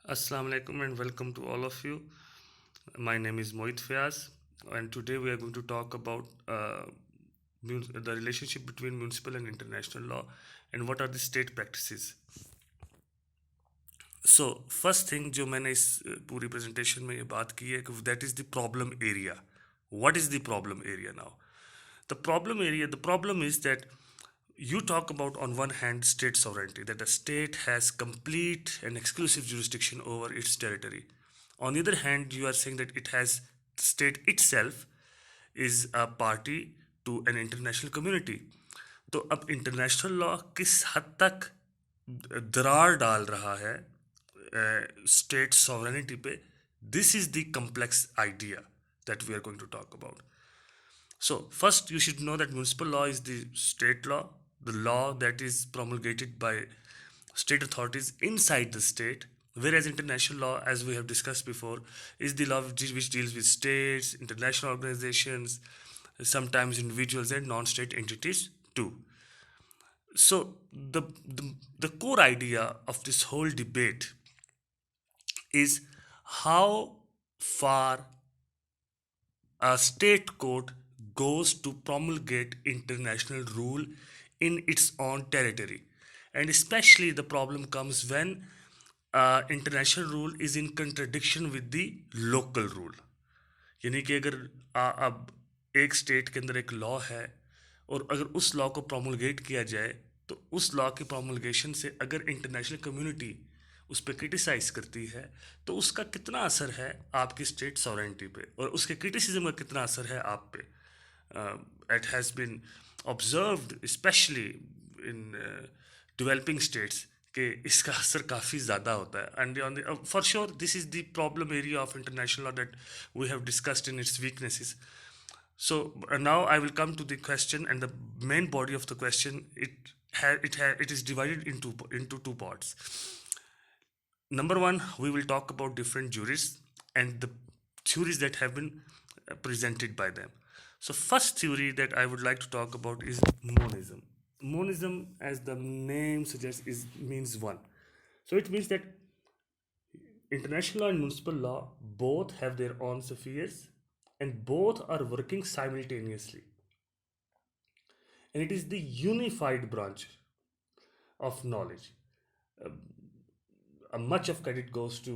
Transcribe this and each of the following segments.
Assalamu alaikum and welcome to all of you. My name is Mohit Fiaz, and today we are going to talk about the relationship between municipal and international law and what are the state practices. So first thing जो मैंने इस पूरी presentation में ये बात की है कि that is the problem area. What is the problem area now? The problem is that you talk about on one hand state sovereignty, that the state has complete and exclusive jurisdiction over its territory. On the other hand, you are saying that it has state itself is a party to an international community. तो अब international law किस हद तक दरार डाल रहा है state sovereignty पे, this is the complex idea that we are going to talk about. So, first, you should know that municipal law is the state law, the law that is promulgated by state authorities inside the state, whereas international law, as we have discussed before, is the law which deals with states, international organizations, sometimes individuals and non state entities too. So, the core idea of this whole debate is how far a state court goes to promulgate international rule in its own territory. And especially the problem comes when international rule is in contradiction with the local rule. यानी कि अगर अब एक state के अंदर एक law है और अगर उस लॉ को प्रोमulgate किया जाए तो उस लॉ की प्रोमulgation से अगर इंटरनेशनल कम्युनिटी उस पर क्रिटिसाइज करती है तो उसका कितना असर है आपकी स्टेट सॉवरेंटी पे और उसके क्रिटिसिज्म का कितना असर है आप पे. It has been observed especially in developing states कि इसका असर काफ़ी ज़्यादा होता है. And for sure this is the problem area of international law that we have discussed in its weaknesses. So now I will come to the question, and the main body of the question, it is divided into two parts. Number one, we will talk about different juries and the theories that have been presented by them. So first theory that I would like to talk about is monism. Monism, as the name suggests, means one. So it means that international law and municipal law both have their own spheres and both are working simultaneously. And it is the unified branch of knowledge. Much of credit goes to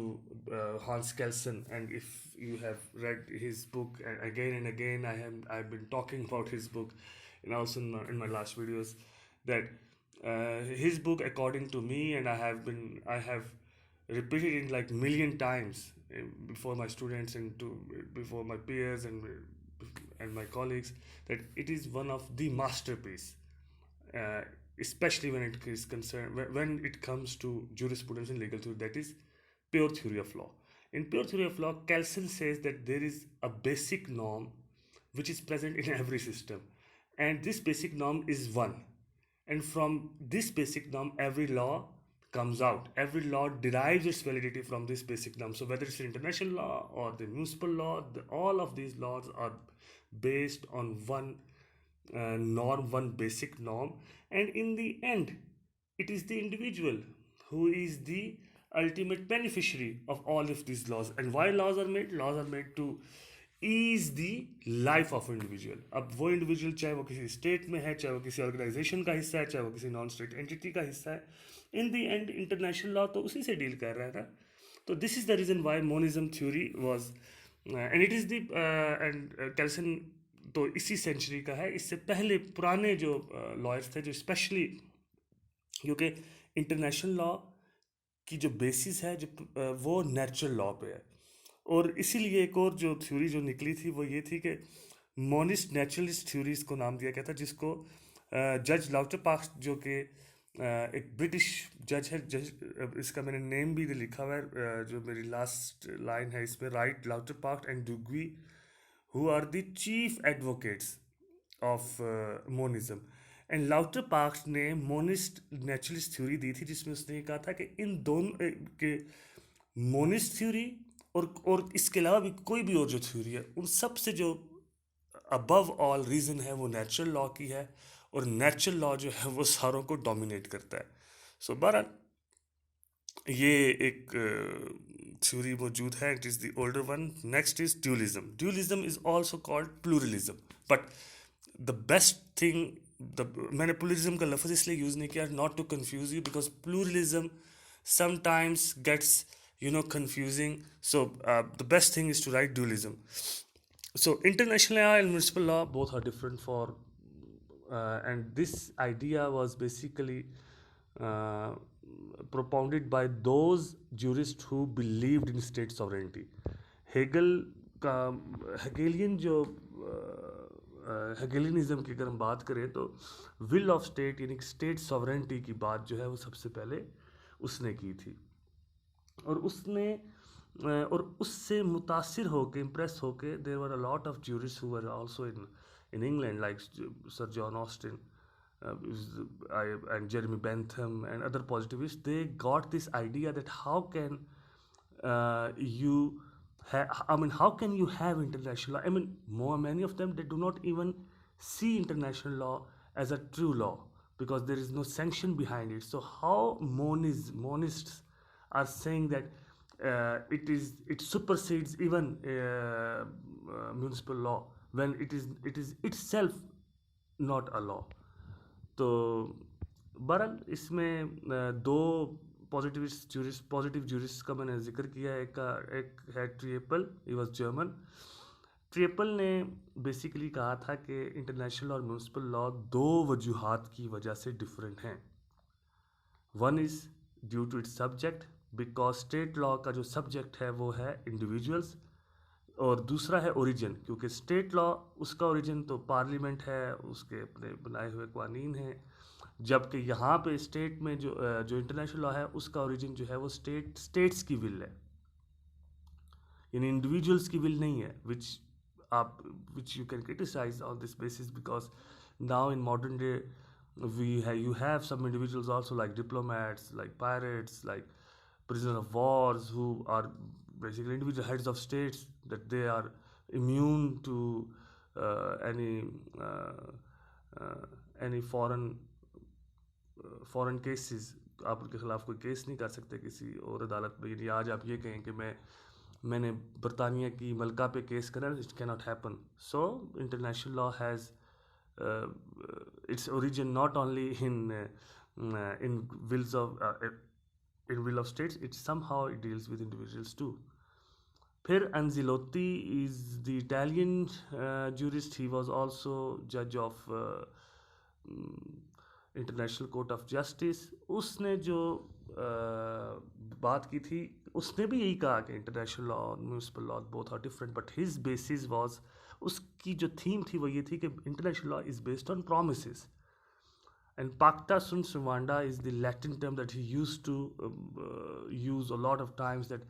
Hans Kelsen, and if you have read his book, and again, I've been talking about his book, and also in my last videos, that his book, according to me, and I have repeated it like million times before my students and before my peers and my colleagues, that it is one of the masterpiece, uh, especially when it is concerned when it comes to jurisprudence and legal theory, that is pure theory of law. In pure theory of law, Kelsen says that there is a basic norm which is present in every system, and this basic norm is one. And from this basic norm, every law comes out. Every law derives its validity from this basic norm. So whether it's international law or the municipal law, all of these laws are based on one norm, one basic norm. And in the end, it is the individual who is the ultimate beneficiary of all of these laws. And why laws are made? Laws are made to ease the life of individual. अब वो individual चाहे वो किसी state में है, चाहे वो किसी ऑर्गेनाइजेशन का हिस्सा है, चाहे वो किसी नॉन स्टेट एंटिटी का हिस्सा है, in the and international law तो उसी से डील कर रहा था. तो this is the reason why monism theory was, and it is the and Kelsen तो इसी सेंचुरी का है. इससे पहले पुराने जो लॉयर्स थे, जो स्पेशली क्योंकि इंटरनेशनल लॉ की जो बेसिस है जो वो नेचुरल लॉ पे है. और इसीलिए एक और जो थ्योरी जो निकली थी वो ये थी कि मोनिस्ट नेचुरलिस्ट थ्योरी इसको नाम दिया गया था, जिसको जज लाउटरपाक्स, जो कि एक ब्रिटिश जज है, जज इसका मैंने नेम भी लिखा हुआ है, जो मेरी लास्ट लाइन है इसमें, right Lauterpacht and Duguit, who are the chief advocates of monism. And Lauterpacht ने मोनिस्ट नेचुरलिस्ट थ्योरी दी थी, जिसमें उसने ये कहा था कि इन दोनों के मोनिस्ट थ्योरी और इसके अलावा भी कोई भी और जो थ्योरी है, उन सब से जो अबव ऑल रीज़न है वो नेचुरल लॉ की है, और नेचुरल लॉ जो है वो सारों को डोमिनेट करता है. सो बहरहाल ये एक थ्योरी मौजूद है, it is the older one. Next is dualism. Dualism is also called pluralism. But the best thing, the मैंने प्लूरलिज्म का लफ्ज़ इसलिए यूज़ नहीं किया, not to confuse you, because pluralism sometimes gets confusing. So the best thing is to write dualism. So international law and municipal law both are different for and this idea was basically uh, propounded by those jurists who believed in state sovereignty. Hegel का Hegelian जो हेगेलियनिज्म की अगर हम बात करें तो will of state यानी state sovereignty की बात जो है वो सबसे पहले उसने की थी. और उसने और उससे मुतासिर होके इम्प्रेस होके there were a lot of jurist who were also in England like sir John Austin and Jeremy Bentham and other positivists. They got this idea that how can you how can you have international law? I mean, many of them, they do not even see international law as a true law because there is no sanction behind it. So how monists are saying that it supersedes even municipal law when it is itself not a law. तो बहरहाल इसमें दो positive jurist का मैंने जिक्र किया. एक है ट्रिएपल, ही वाज जर्मन. ट्रिएपल ने बेसिकली कहा था कि इंटरनेशनल और म्यूनसिपल लॉ दो वजूहात की वजह से डिफरेंट हैं. One is due to its subject, because state law का जो सब्जेक्ट है वो है इंडिविजुअल्स, और दूसरा है ओरिजिन, क्योंकि स्टेट लॉ उसका ओरिजिन तो पार्लियामेंट है, उसके अपने बनाए हुए कानून हैं. जबकि यहाँ पे स्टेट में जो इंटरनेशनल लॉ है उसका ओरिजिन जो है वो स्टेट्स की विल है, यानी इंडिविजुअल्स की विल नहीं है. Which you can criticise on this basis because now in modern day you have some individuals also like diplomats, like pirates, like prisoners of wars, who are basically individual heads of states, that they are immune to any foreign cases. आप उनके खिलाफ कोई case नहीं कर सकते किसी और अदालत में. यानी आज आप ये कहें कि मैंने बरतानिया की मलका पे केस करा, it can not happen. So international law has its origin not only in wills of in will of states, it somehow it deals with individuals too. फिर Anzilotti is the Italian jurist. He was also judge of international court of justice. उसने जो बात की थी, उसने भी यही कहा कि इंटरनेशनल लॉ और municipal law both are different, but his basis was, उसकी जो थीम थी वो ये थी कि international law is based on promises. And pacta sunt servanda is the Latin term that he used to use a lot of times, that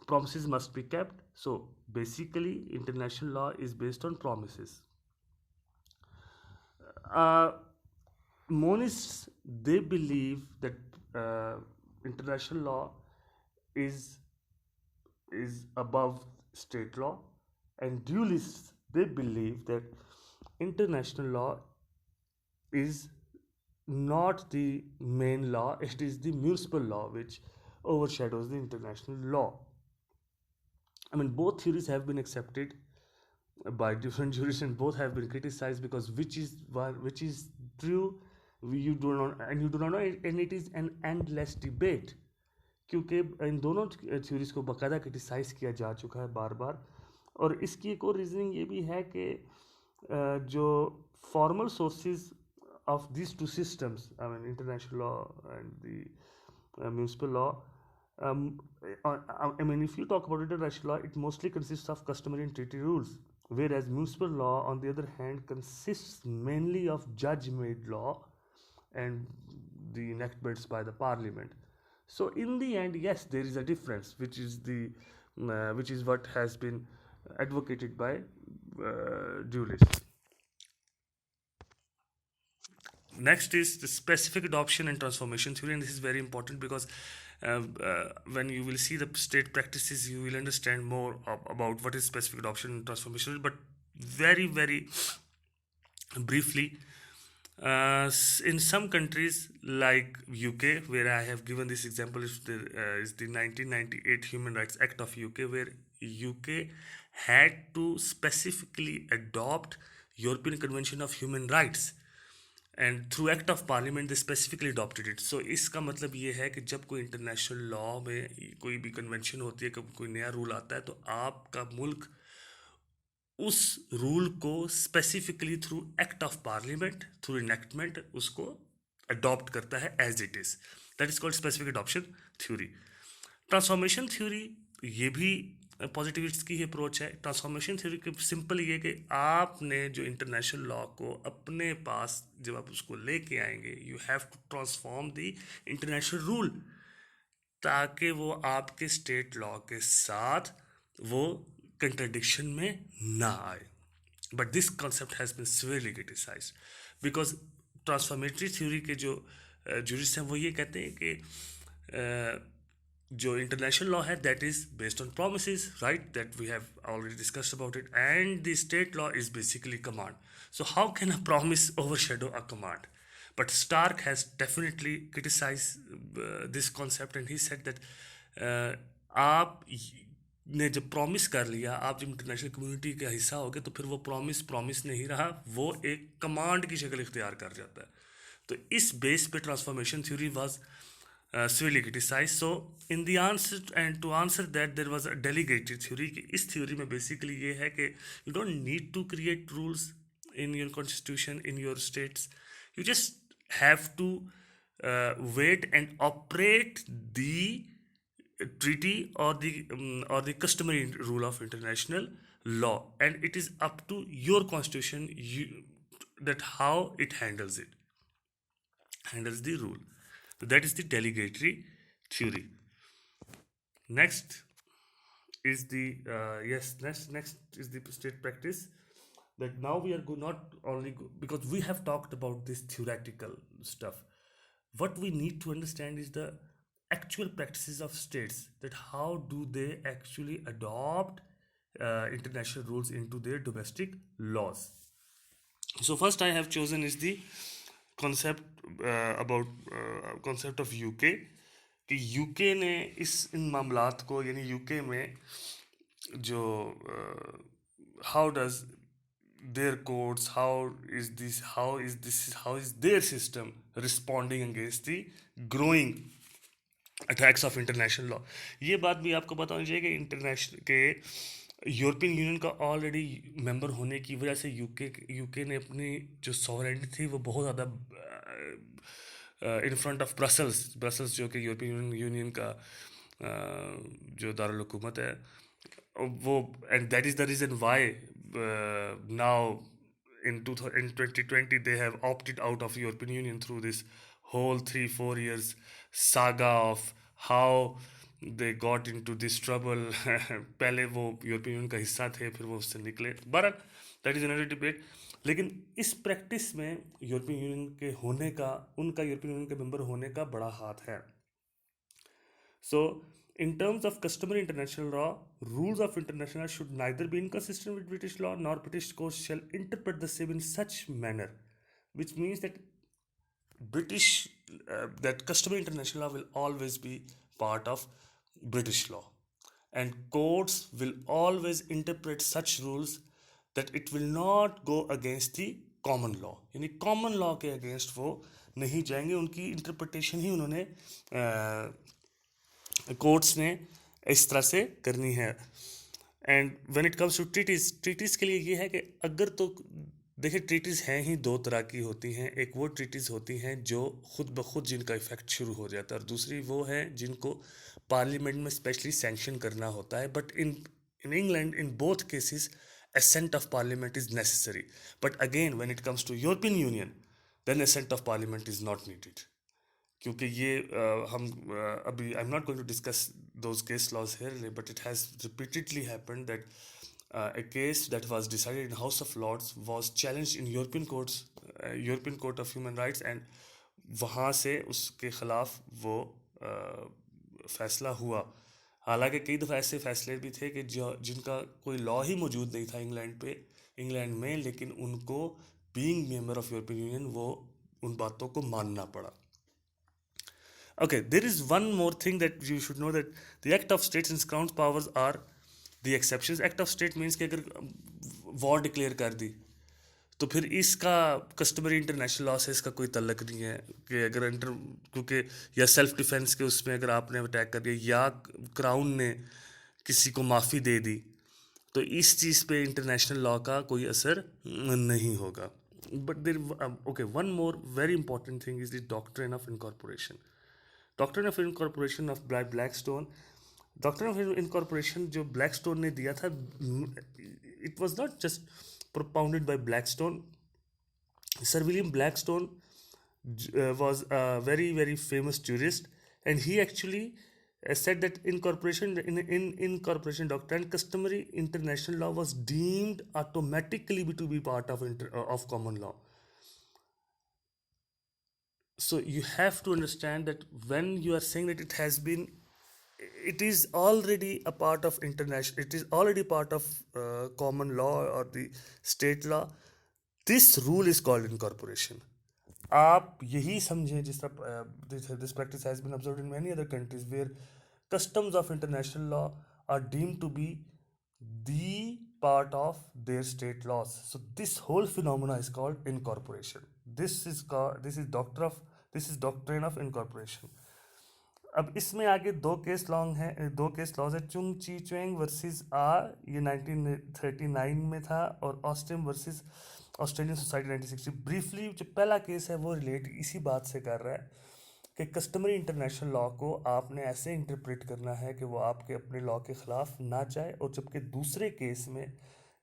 promises must be kept. So basically, international law is based on promises. Monists, they believe that international law is above state law, and dualists, they believe that international law is not the main law, it is the municipal law which overshadows the international law. I mean, both theories have been accepted by different jurists and both have been criticized, because which is true, you do not know, and it is an endless debate. क्योंकि इन दोनों theories को बाकायदा criticise किया जा चुका है बार बार. और इसकी एक और रीजनिंग ये भी है कि जो formal sources of these two systems, I mean international law and the municipal law, I mean, if you talk about international law, it mostly consists of customary and treaty rules, whereas municipal law, on the other hand, consists mainly of judge-made law and the enactments by the parliament. So in the end, yes, there is a difference, which is what has been advocated by dualists. Next is the specific adoption and transformation theory, and this is very important because when you will see the state practices, you will understand more about what is specific adoption and transformation. But very, very briefly, In some countries like UK, where I have given this example, is the 1998 Human Rights Act of UK, where UK had to specifically adopt European Convention of Human Rights, and through act of parliament they specifically adopted it. So इसका मतलब ये है कि जब कोई international law में कोई भी कन्वेंशन होती है, कोई नया रूल आता है, तो आपका मुल्क उस रूल को specifically through act of parliament, through enactment उसको अडॉप्ट करता है as it is. That is called specific adoption theory. Transformation theory ये भी पॉजिटिविस्ट की ही अप्रोच है. ट्रांसफॉर्मेशन थ्योरी के सिंपल ये कि आपने जो इंटरनेशनल लॉ को अपने पास जब आप उसको लेके आएंगे, you have to transform the international rule, ताकि वो आपके स्टेट लॉ के साथ वो कंट्रडिक्शन में ना आए. But this concept has been severely criticised because transformatory theory के जो जूरिस्ट हैं वो ये कहते हैं कि जो इंटरनेशनल लॉ है that is based on promises, right, that we have already discussed about it, and the state law is basically command. So how can a promise overshadow a command? But Stark has definitely criticized this concept, and he said that आप ने जब promise कर लिया, आप जब international community का हिस्सा हो गए, तो फिर वो प्रॉमिस नहीं रहा, वो एक कमांड की शक्ल इख्तियार कर जाता है. तो इस बेस पे transformation theory was severely criticized. So in the answer, and to answer that, there was a delegated theory कि इस theory में basically ये है कि you don't need to create rules in your constitution, in your states. You just have to wait and operate the treaty or the customary rule of international law, and it is up to your constitution that how it handles the rule. So that is the delegatory theory. Next is the next is the state practice. That now we are not only because we have talked about this theoretical stuff. What we need to understand is the actual practices of states. That how do they actually adopt international rules into their domestic laws. So first I have chosen is the concept of UK, कि UK ने इन मामलात को, यानी UK में जो how does their courts, how is their system responding against the growing attacks of international law. ये बात भी आपको पता होनी चाहिए कि इंटरनेशनल के यूरोपियन यूनियन का ऑलरेडी मेंबर होने की वजह से यूके ने अपनी जो सॉवरेनिटी थी वो बहुत ज़्यादा इन फ्रंट ऑफ ब्रसल्स जो कि यूरोपियन यूनियन का जो दारुल हुकूमत है वो, and that is the reason why now in 2020 they have opted out of European Union through this whole 3-4 years saga of how they got into this trouble. पहले वो European union का हिस्सा थे, फिर वो उससे निकले. बहरहाल दैट इज़ अनदर डिबेट. लेकिन इस प्रैक्टिस में यूरोपियन यूनियन के होने का, उनका यूरोपियन यूनियन के मेंबर होने का बड़ा हाथ है. So in terms of customary international law, rules of international law should neither be inconsistent with British law nor British courts shall interpret the same in such manner, which means that that customary international law will always be part of British law, and courts will always interpret such rules that it will not go against the common law. यानी common law के against वो नहीं जाएंगे, उनकी interpretation ही उन्होंने courts ने इस तरह से करनी है. And when it comes to treaties के लिए ये है कि अगर तो देखिए ट्रीटीज़ हैं ही दो तरह की होती हैं. एक वो ट्रीटीज़ होती हैं जो खुद ब खुद जिनका इफ़ेक्ट शुरू हो जाता है, और दूसरी वो है जिनको पार्लियामेंट में स्पेशली सैंक्शन करना होता है. But in England in both cases assent of parliament is necessary. But again when it comes to European Union, then assent of parliament is not needed. क्योंकि ये हम अभी I am not going to discuss those case laws here, but it has repeatedly happened that a case that was decided in House of Lords was challenged in European Court of Human Rights, and वहाँ से उसके ख़िलाफ़ वो फैसला हुआ. हालांकि कई दफ़ा ऐसे फैसले भी थे कि जिनका कोई लॉ ही मौजूद नहीं था इंग्लैंड में, लेकिन उनको being member of European union वो उन बातों को मानना पड़ा. Okay, there is one more thing that you should know, that the Act of States and Crown powers are the exceptions. Act of State means कि अगर वॉर डिक्लेयर कर दी तो फिर इसका कस्टमरी इंटरनेशनल लॉ से इसका कोई तल्लक नहीं है कि अगर इंटर, क्योंकि या सेल्फ डिफेंस के उसमें अगर आपने अटैक कर दिया या क्राउन ने किसी को माफ़ी दे दी तो इस चीज़ पे इंटरनेशनल लॉ का कोई असर नहीं होगा. But there okay, one more very important thing is the doctrine of incorporation. Doctrine of incorporation of Blackstone. Doctrine of incorporation जो ब्लैकस्टोन ने दिया था, it was not just propounded by Blackstone. Sir William Blackstone was a very very famous jurist, and he actually said that in corporation doctrine, customary international law was deemed automatically to be part of common law. So you have to understand that when you are saying that it is already a part of international, it is already part of common law or the state law, this rule is called incorporation. आप यही समझें, जिस तरह this practice has been observed in many other countries where customs of international law are deemed to be the part of their state laws. So this whole phenomena is called incorporation. This is doctrine of incorporation. अब इसमें आगे दो case laws है. चुंग ची चुएंग versus ये 1939 में था, और Austin versus Australian society 1960. Briefly जो पहला केस है वो रिलेट इसी बात से कर रहा है कि कस्टमरी इंटरनेशनल लॉ को आपने ऐसे इंटरप्रेट करना है कि वो आपके अपने लॉ के ख़िलाफ़ ना जाए. और जबकि दूसरे केस में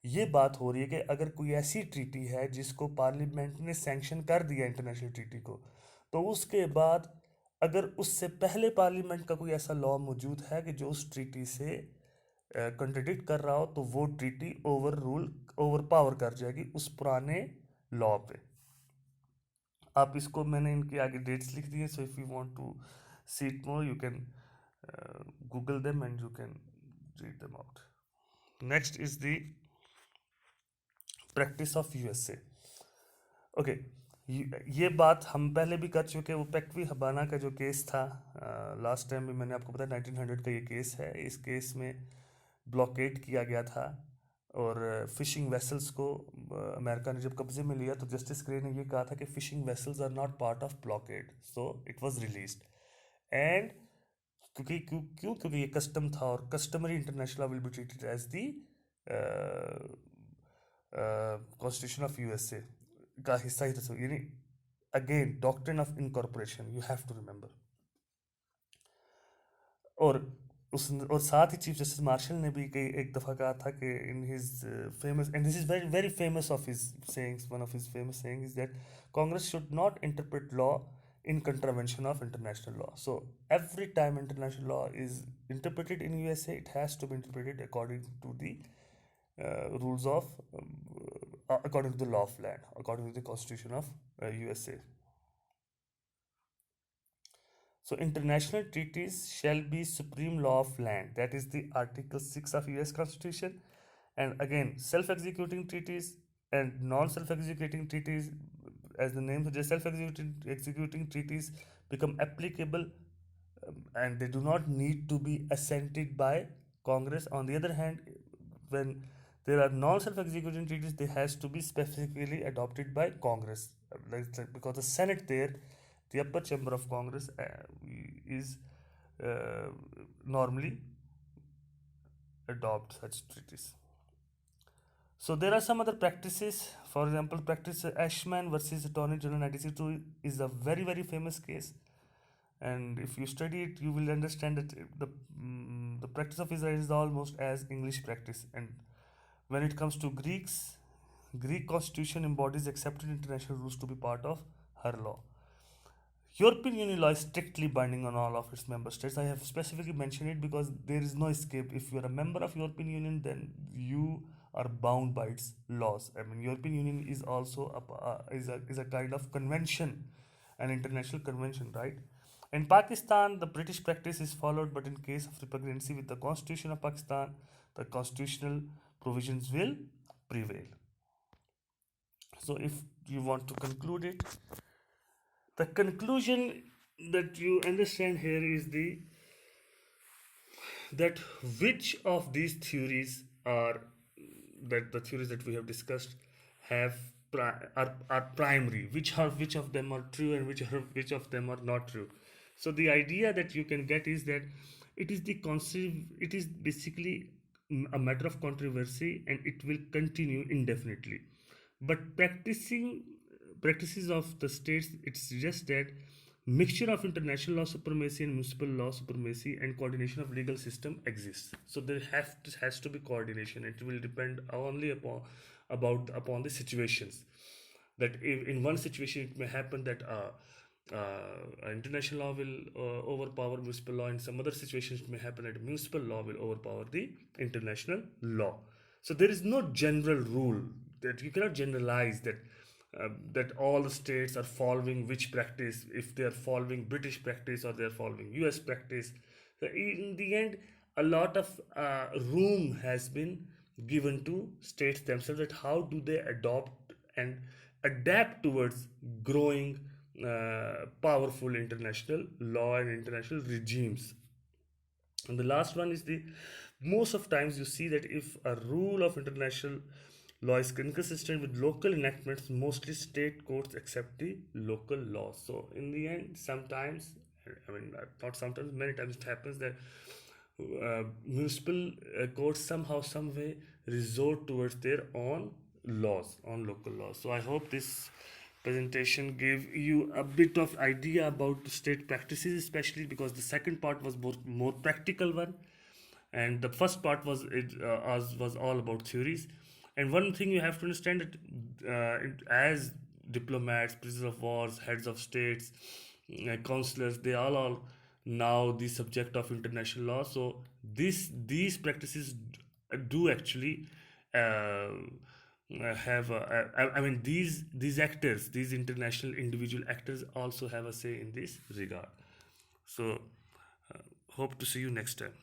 ये बात हो रही है कि अगर कोई ऐसी ट्रीटी है जिसको पार्लियामेंट ने सैंक्शन कर दिया इंटरनेशनल ट्रीटी को, तो उसके बाद अगर उससे पहले पार्लियामेंट का कोई ऐसा लॉ मौजूद है कि जो उस ट्रीटी से कंट्रडिक्ट कर रहा हो, तो वो ट्रीटी ओवर पावर कर जाएगी उस पुराने लॉ पे. आप इसको, मैंने इनकी आगे डेट्स लिख दी है, so if you want to see it more you can Google them and you can read them out. Next is the practice of USA. Okay, ये बात हम पहले भी कर चुके हैं. वो पेक्वी हबाना का जो केस था लास्ट टाइम भी मैंने आपको बताया, 1900 का ये केस है. इस केस में ब्लॉकेड किया गया था और फिशिंग वेसल्स को अमेरिका ने जब कब्जे में लिया तो जस्टिस क्रे ने ये कहा था कि fishing vessels are not part of blockade, so it was released. And क्योंकि ये कस्टम था और customary international will be treated as the constitution of USA का हिस्सा ही था. यानी again doctrine of incorporation you have to remember. और साथ ही चीफ जस्टिस मार्शल ने भी एक दफ़ा कहा था कि in his famous, and this is very very famous of his sayings, one of his famous saying is that Congress should not interpret law in contravention of international law. So every time international law is interpreted in USA, it has to be interpreted according to the rules of according to the law of land, according to the constitution of USA. So international treaties shall be supreme law of land. That is the Article 6 of US Constitution. And again, self-executing treaties and non-self-executing treaties, as the name suggests, self-executing treaties become applicable and they do not need to be assented by Congress. On the other hand, when there are non-self-executing treaties, they has to be specifically adopted by Congress, because the Senate there, the upper chamber of Congress, is normally adopt such treaties. So there are some other practices. For example, practice Ashman versus Attorney General 1962 is a very very famous case, and if you study it, you will understand that the practice of Israel is almost as English practice. And when it comes to Greek constitution embodies accepted international rules to be part of her law. European Union law is strictly binding on all of its member states. I have specifically mentioned it because there is no escape. If you are a member of European Union, then you are bound by its laws. I mean, European Union is also is a kind of convention, an international convention, right? In Pakistan, the British practice is followed, but in case of repugnancy with the Constitution of Pakistan, the constitutional provisions will prevail. So, if you want to conclude it, The conclusion that you understand here is that which of these theories are that the theories that we have discussed have are primary, which of them are true and which of them are not true. So the idea that you can get is that it is the concept, it is basically a matter of controversy, and it will continue indefinitely. But practices of the states, it suggests that mixture of international law supremacy and municipal law supremacy and coordination of legal system exists. So there has to be coordination. It will depend only upon the situations. That if in one situation it may happen that international law will overpower municipal law. In some other situations it may happen that municipal law will overpower the international law. So there is no general rule, that you cannot generalize that all the states are following which practice, if they are following British practice or they are following US practice. So in the end, a lot of room has been given to states themselves, that how do they adopt and adapt towards growing powerful international law and international regimes. And the last one is the most of times you see that if a rule of international law is inconsistent with local enactments, mostly state courts accept the local law. So in the end, sometimes, I mean, not sometimes, many times it happens that municipal courts somehow, some way resort towards their own laws, on local laws. So I hope this presentation gave you a bit of idea about the state practices, especially because the second part was more practical one, and the first part was all about theories. And one thing you have to understand that as diplomats, prisoners of wars, heads of states, counselors, they all are now the subject of international law. So these practices do actually have I mean these actors, these international individual actors also have a say in this regard. So hope to see you next time.